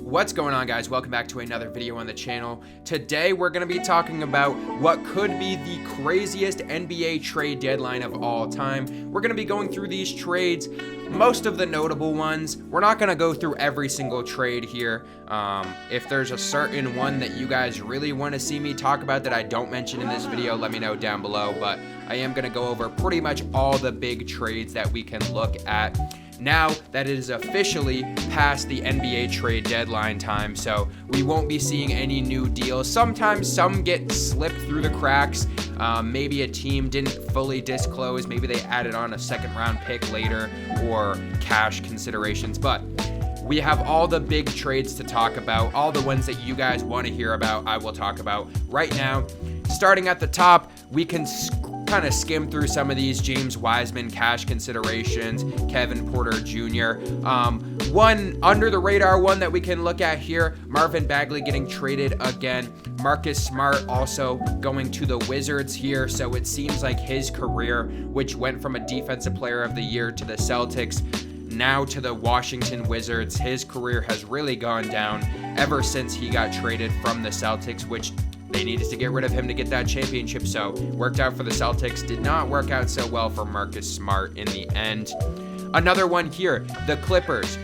What's going on, guys? Welcome back to another video on the channel. Today we're going to be talking about what could be the craziest NBA trade deadline of all time. We're going to be going through these trades, most of the notable ones. We're not going to go through every single trade here. If there's a certain one that you guys really want to see me talk about that I don't mention in this video, let me know down below. But I am going to go over pretty much all the big trades that we can look at now that it is officially past the NBA trade deadline time. So we won't be seeing any new deals. Sometimes some get slipped through the cracks. Maybe a team didn't fully disclose. Maybe they added on a second round pick later or cash considerations. But we have all the big trades to talk about. All the ones that you guys want to hear about, I will talk about right now. Starting at the top, we can kind of skim through some of these. James Wiseman cash considerations, Kevin Porter Jr. One under the radar one that we can look at here, Marvin Bagley getting traded again. Marcus Smart also going to the Wizards here. So it seems like his career, which went from a defensive player of the year to the Celtics, now to the Washington Wizards, his career has really gone down ever since he got traded from the Celtics, which they needed to get rid of him to get that championship. So worked out for the Celtics, did not work out so well for Marcus Smart in the end. Another one here, the Clippers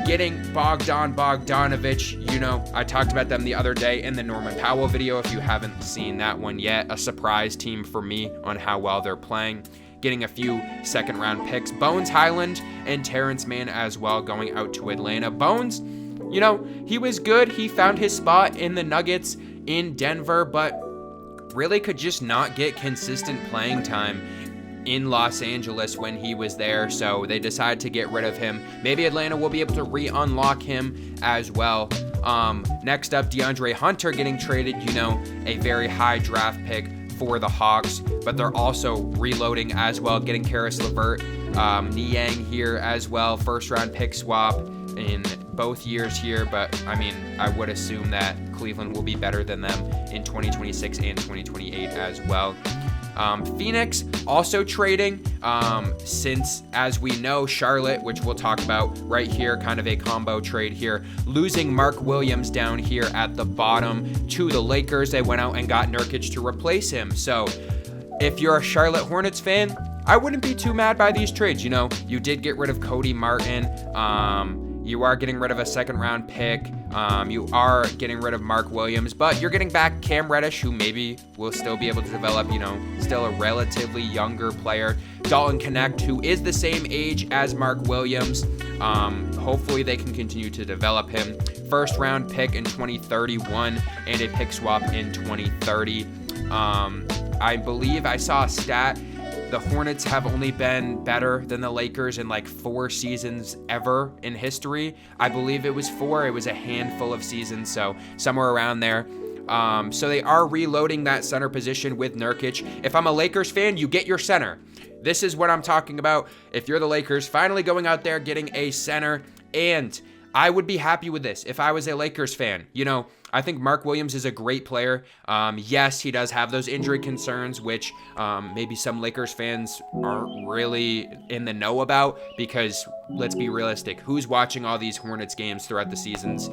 getting Bogdan Bogdanovic. You know, I talked about them the other day in the Norman Powell video. If you haven't seen that one yet, a surprise team for me on how well they're playing. Getting a few second round picks, Bones Highland and Terrence Mann as well, going out to Atlanta. Bones, you know, he was good. He found his spot in the Nuggets in Denver, but really could just not get consistent playing time in Los Angeles when he was there. So they decided to get rid of him. Maybe Atlanta will be able to re-unlock him as well. Next up, DeAndre Hunter getting traded, you know, a very high draft pick for the Hawks, but they're also reloading as well, getting Karis LeVert, Niang here as well, first round pick swap in both years here. But I mean, I would assume that Cleveland will be better than them in 2026 and 2028 as well. Phoenix also trading, since, as we know, Charlotte, which we'll talk about right here, kind of a combo trade here, losing Mark Williams down here at the bottom to the Lakers. They went out and got Nurkic to replace him. So if you're a Charlotte Hornets fan, I wouldn't be too mad by these trades. You know, you did get rid of Cody Martin. You are getting rid of a second round pick. You are getting rid of Mark Williams, but you're getting back Cam Reddish, who maybe will still be able to develop, you know, still a relatively younger player. Dalton Knecht, who is the same age as Mark Williams. Hopefully they can continue to develop him. First round pick in 2031 and a pick swap in 2030. I believe I saw a stat. The Hornets have only been better than the Lakers in like 4 seasons ever in history. I believe it was 4. It was a handful of seasons, so somewhere around there. So they are reloading that center position with Nurkic. If I'm a Lakers fan, you get your center. This is what I'm talking about. If you're the Lakers, finally going out there, getting a center, and I would be happy with this if I was a Lakers fan. You know, I think Mark Williams is a great player. Yes, he does have those injury concerns, which maybe some Lakers fans aren't really in the know about, because let's be realistic. Who's watching all these Hornets games throughout the seasons?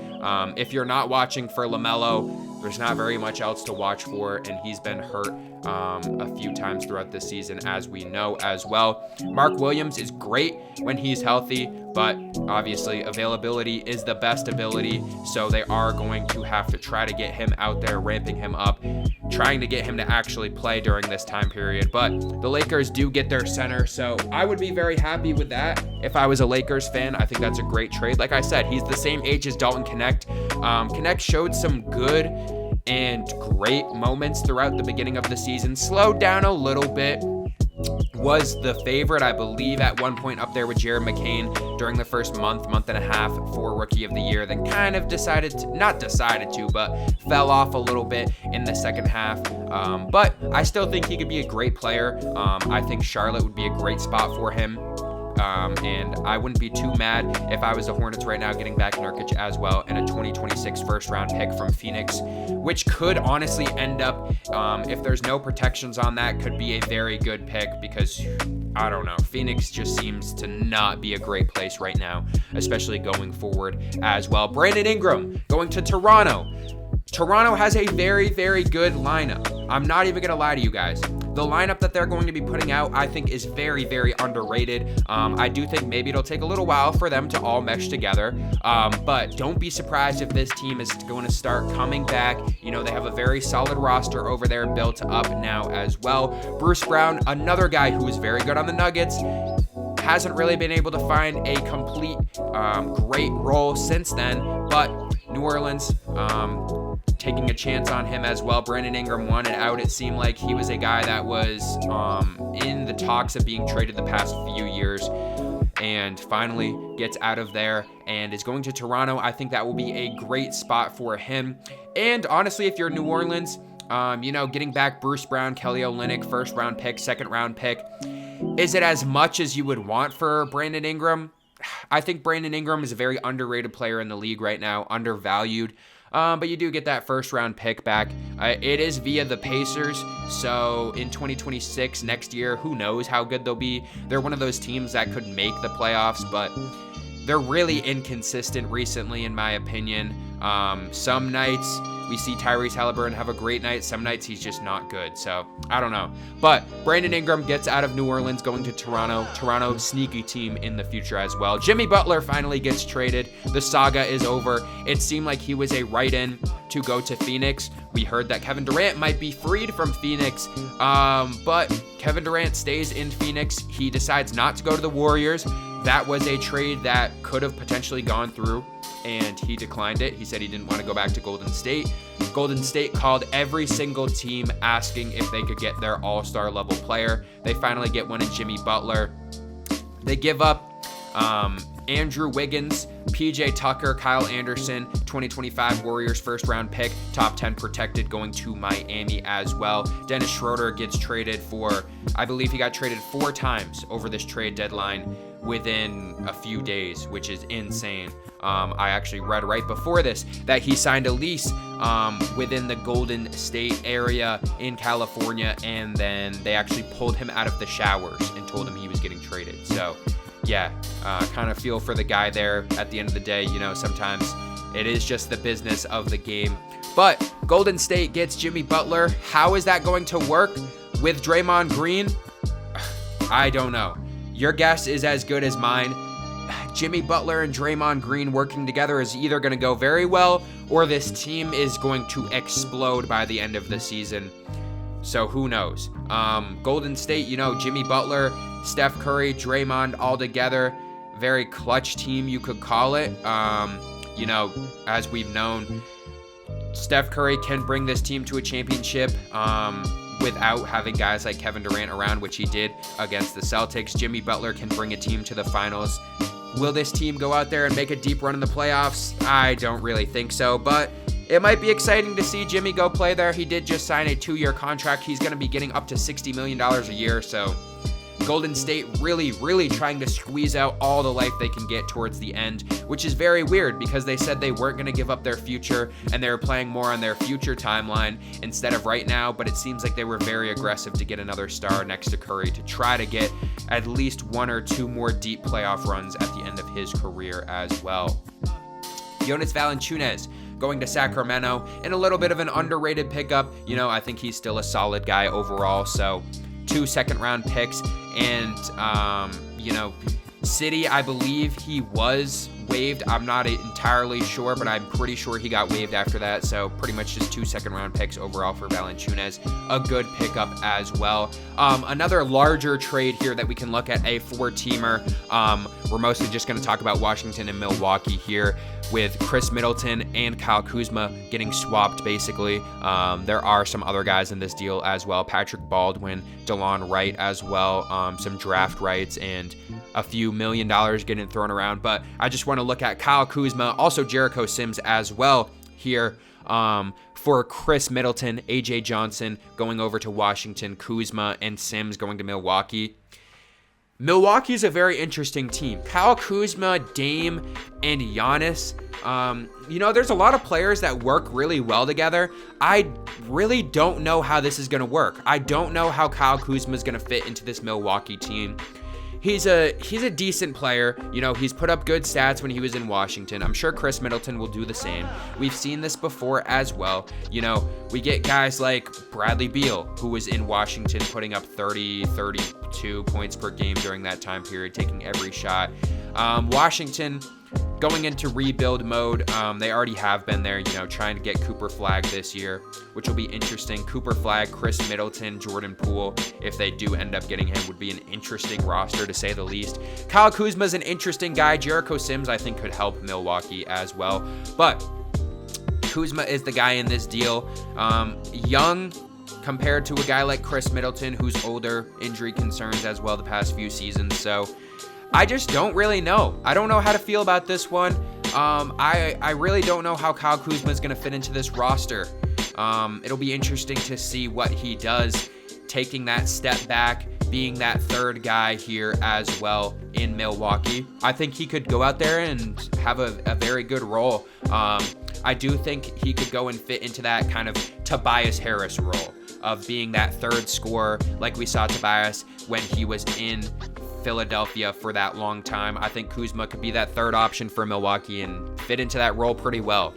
If you're not watching for LaMelo, there's not very much else to watch for, and he's been hurt a few times throughout this season, as we know as well. Mark Williams is great when he's healthy, but obviously availability is the best ability, so they are going to have to try to get him out there, ramping him up, trying to get him to actually play during this time period. But the Lakers do get their center, so I would be very happy with that if I was a Lakers fan. I think that's a great trade. Like I said, he's the same age as Dalton Knecht. Knecht showed some good and great moments throughout the beginning of the season, slowed down a little bit, was the favorite, I believe, at one point up there with Jared McCain during the first month and a half for Rookie of the Year, then kind of but fell off a little bit in the second half. But I still think he could be a great player. I think Charlotte would be a great spot for him. And I wouldn't be too mad if I was the Hornets right now getting back Nurkic as well, and a 2026 first round pick from Phoenix, which could honestly end up, if there's no protections on that, could be a very good pick, because I don't know. Phoenix just seems to not be a great place right now, especially going forward as well. Brandon Ingram going to Toronto. Toronto has a very, very good lineup. I'm not even going to lie to you guys. The lineup that they're going to be putting out, I think, is very, very underrated. I do think maybe it'll take a little while for them to all mesh together. But don't be surprised if this team is going to start coming back. You know, they have a very solid roster over there built up now as well. Bruce Brown, another guy who is very good on the Nuggets, hasn't really been able to find a complete great role since then. But New Orleans, taking a chance on him as well. Brandon Ingram wanted out. It seemed like he was a guy that was in the talks of being traded the past few years and finally gets out of there and is going to Toronto. I think that will be a great spot for him. And honestly, if you're New Orleans, you know, getting back Bruce Brown, Kelly Olynyk, first round pick, second round pick, is it as much as you would want for Brandon Ingram? I think Brandon Ingram is a very underrated player in the league right now, undervalued. But you do get that first round pick back. It is via the Pacers, so in 2026, next year, who knows how good they'll be. They're one of those teams that could make the playoffs, but they're really inconsistent recently, in my opinion. Some nights we see Tyrese Halliburton have a great night. Some nights he's just not good. So I don't know. But Brandon Ingram gets out of New Orleans, going to Toronto. Toronto, sneaky team in the future as well. Jimmy Butler finally gets traded. The saga is over. It seemed like he was a write-in to go to Phoenix. We heard that Kevin Durant might be freed from Phoenix, but Kevin Durant stays in Phoenix. He decides not to go to the Warriors. That was a trade that could have potentially gone through, and he declined it. He said he didn't want to go back to Golden State. Golden State called every single team asking if they could get their all-star level player. They finally get one in Jimmy Butler. They give up Andrew Wiggins, PJ Tucker, Kyle Anderson, 2025 Warriors first round pick, top 10 protected, going to Miami as well. Dennis Schroeder gets traded for, I believe he got traded 4 times over this trade deadline within a few days, which is insane. I actually read right before this that he signed a lease within the Golden State area in California, and then they actually pulled him out of the showers and told him he was getting traded. So yeah, kind of feel for the guy there. At the end of the day, you know, sometimes it is just the business of the game. But Golden State gets Jimmy Butler. How is that going to work with Draymond Green? I don't know. Your guess is as good as mine. Jimmy Butler and Draymond Green working together is either going to go very well, or this team is going to explode by the end of the season. So who knows? Golden State, you know, Jimmy Butler, Steph Curry, Draymond all together. Very clutch team, you could call it. You know, as we've known, Steph Curry can bring this team to a championship without having guys like Kevin Durant around, which he did against the Celtics. Jimmy Butler can bring a team to the finals. Will this team go out there and make a deep run in the playoffs? I don't really think so, but it might be exciting to see Jimmy go play there. He did just sign a 2-year contract. He's going to be getting up to $60 million a year, so Golden State really, really trying to squeeze out all the life they can get towards the end, which is very weird because they said they weren't going to give up their future and they were playing more on their future timeline instead of right now, but it seems like they were very aggressive to get another star next to Curry to try to get at least 1 or 2 more deep playoff runs at the end of his career as well. Jonas Valanciunas going to Sacramento in a little bit of an underrated pickup. You know, I think he's still a solid guy overall, so 2 second-round picks, and, you know, City, I believe he was waived. I'm not entirely sure, but I'm pretty sure he got waived after that, so pretty much just 2 second-round picks overall for Valanciunas. A good pickup as well. Another larger trade here that we can look at, a 4-teamer. We're mostly just going to talk about Washington and Milwaukee here, with Chris Middleton and Kyle Kuzma getting swapped, basically. There are some other guys in this deal as well. Patrick Baldwin, DeLon Wright as well. Some draft rights and a few $1 million getting thrown around. But I just want to look at Kyle Kuzma, also Jericho Sims as well here. For Chris Middleton, AJ Johnson going over to Washington, Kuzma and Sims going to Milwaukee. Milwaukee's a very interesting team. Kyle Kuzma, Dame, and Giannis. There's a lot of players that work really well together. I really don't know how this is going to work. I don't know how Kyle Kuzma is going to fit into this Milwaukee team. He's a decent player. He's put up good stats when he was in Washington. I'm sure Chris Middleton will do the same. We've seen this before as well. We get guys like Bradley Beal, who was in Washington putting up 30, 32 points per game during that time period, taking every shot. Washington going into rebuild mode. They already have been there, trying to get Cooper Flagg this year, which will be interesting. Cooper Flagg, Chris Middleton, Jordan Poole, if they do end up getting him, would be an interesting roster to say the least. Kyle Kuzma's an interesting guy. Jericho Sims, I think, could help Milwaukee as well. But Kuzma is the guy in this deal. Young compared to a guy like Chris Middleton, who's older, injury concerns as well the past few seasons. So I just don't really know. I don't know how to feel about this one. I really don't know how Kyle Kuzma is going to fit into this roster. It'll be interesting to see what he does, taking that step back, being that third guy here as well in Milwaukee. I think he could go out there and have a very good role. I do think he could go and fit into that kind of Tobias Harris role of being that third scorer like we saw Tobias when he was in Philadelphia for that long time. I think Kuzma could be that third option for Milwaukee and fit into that role pretty well.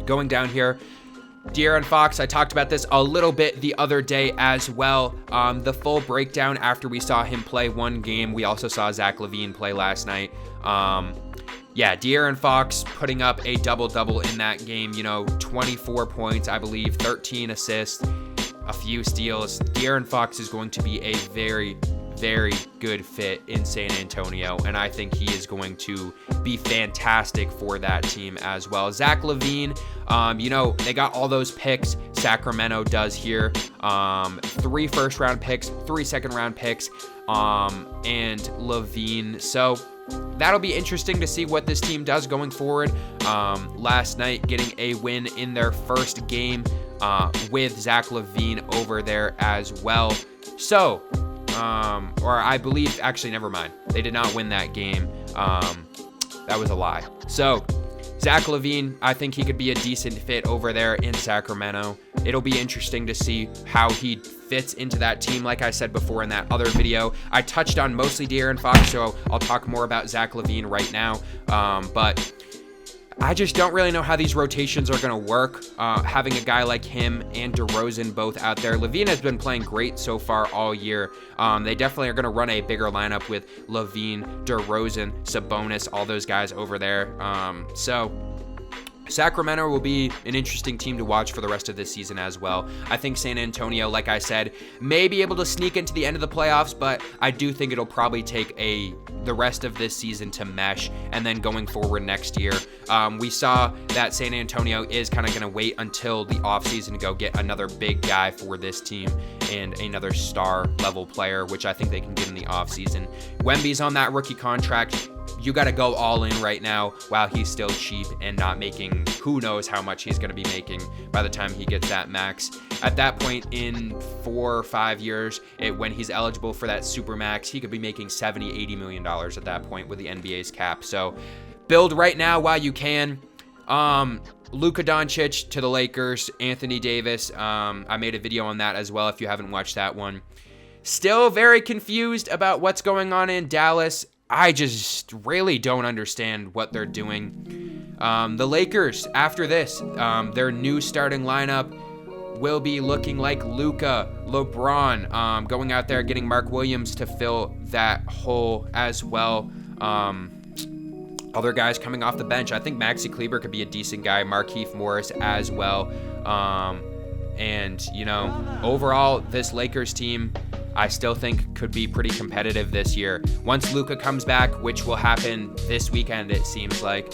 Going down here, De'Aaron Fox, I talked about this a little bit the other day as well. The full breakdown after we saw him play one game. We also saw Zach LaVine play last night. De'Aaron Fox putting up a double-double in that game. 24 points, I believe, 13 assists, a few steals. De'Aaron Fox is going to be a very, very good fit in San Antonio, and I think he is going to be fantastic for that team as well. Zach LaVine, they got all those picks. Sacramento does here. 3 first-round picks, 3 second-round picks, and LaVine. So that'll be interesting to see what this team does going forward. Last night, getting a win in their first game with Zach LaVine over there as well. So, or I believe, actually, never mind. They did not win that game. That was a lie. So, Zach LaVine, I think he could be a decent fit over there in Sacramento. It'll be interesting to see how he fits into that team. Like I said before in that other video, I touched on mostly De'Aaron Fox, so I'll talk more about Zach LaVine right now. But I just don't really know how these rotations are going to work. Having a guy like him and DeRozan both out there. LaVine has been playing great so far all year. They definitely are going to run a bigger lineup with LaVine, DeRozan, Sabonis, all those guys over there. So Sacramento will be an interesting team to watch for the rest of this season as well. I think San Antonio, like I said, may be able to sneak into the end of the playoffs, but I do think it'll probably take the rest of this season to mesh, and then going forward next year. We saw that San Antonio is kind of going to wait until the offseason to go get another big guy for this team and another star level player, which I think they can get in the offseason. Wemby's on that rookie contract. You got to go all in right now while he's still cheap and not making who knows how much he's going to be making by the time he gets that max. At that point in 4 or 5 years, when he's eligible for that super max, he could be making $70-80 million at that point with the NBA's cap. So build right now while you can. Luka Doncic to the Lakers, Anthony Davis. I made a video on that as well if you haven't watched that one. Still very confused about what's going on in Dallas. I just really don't understand what they're doing. The Lakers, after this, their new starting lineup will be looking like Luka, LeBron, going out there getting Mark Williams to fill that hole as well. Other guys coming off the bench. I think Maxi Kleber could be a decent guy. Markieff Morris as well. Overall, this Lakers team, I still think could be pretty competitive this year. Once Luka comes back, which will happen this weekend, it seems like,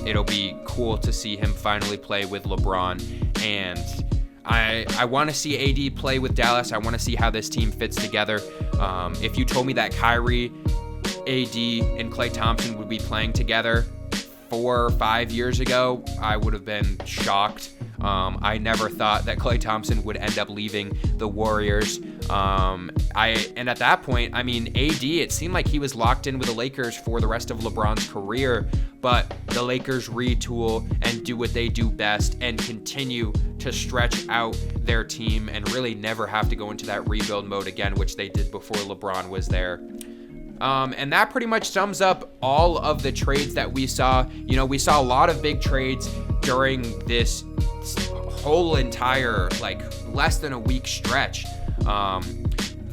it'll be cool to see him finally play with LeBron. And I want to see AD play with Dallas. I want to see how this team fits together. If you told me that Kyrie, AD, and Klay Thompson would be playing together 4 or 5 years ago, I would have been shocked. I never thought that Klay Thompson would end up leaving the Warriors. And at that point, I mean, AD, it seemed like he was locked in with the Lakers for the rest of LeBron's career, but the Lakers retool and do what they do best and continue to stretch out their team and really never have to go into that rebuild mode again, which they did before LeBron was there. And that pretty much sums up all of the trades that we saw. You know, we saw a lot of big trades during this whole entire, like, less than a week stretch.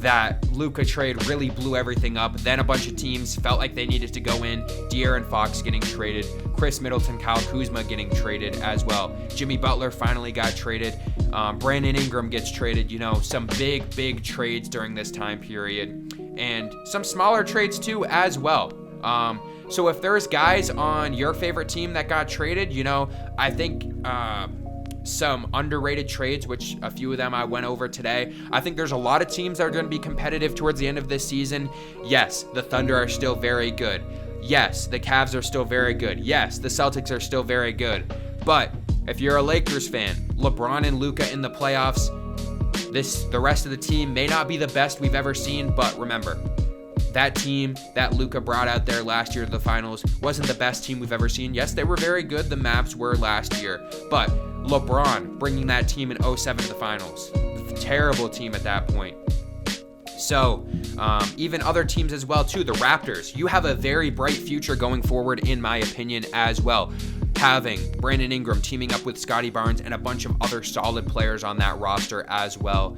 That Luka trade really blew everything up. Then a bunch of teams felt like they needed to go in. De'Aaron Fox getting traded. Chris Middleton, Kyle Kuzma getting traded as well. Jimmy Butler finally got traded. Brandon Ingram gets traded. You know, some big trades during this time period. And some smaller trades too as well. So if there's guys on your favorite team that got traded, you know, I think some underrated trades, which a few of them I went over today. I think there's a lot of teams that are going to be competitive towards the end of this season. Yes, the Thunder are still very good. Yes, the Cavs are still very good. Yes, the Celtics are still very good. But if you're a Lakers fan, LeBron and Luka in the playoffs, the rest of the team may not be the best we've ever seen, but remember, that team that Luka brought out there last year to the finals wasn't the best team we've ever seen. Yes, they were very good. The Mavs were last year, but LeBron bringing that team in 07 to the finals. Terrible team at that point. So, even other teams as well too. The Raptors, you have a very bright future going forward in my opinion as well. Having Brandon Ingram teaming up with Scottie Barnes and a bunch of other solid players on that roster as well.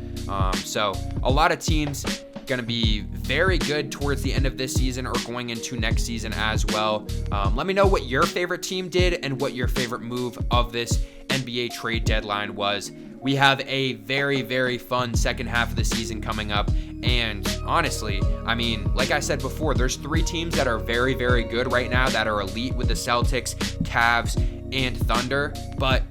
So a lot of teams going to be very good towards the end of this season or going into next season as well. Let me know what your favorite team did and what your favorite move of this NBA trade deadline was. We have a very fun second half of the season coming up. And honestly, I mean, like I said before, there's 3 teams that are very good right now that are elite with the Celtics, Cavs, and Thunder. But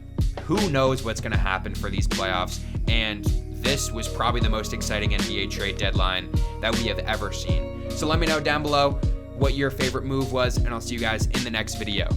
who knows what's going to happen for these playoffs. And this was probably the most exciting NBA trade deadline that we have ever seen. So let me know down below what your favorite move was, and I'll see you guys in the next video.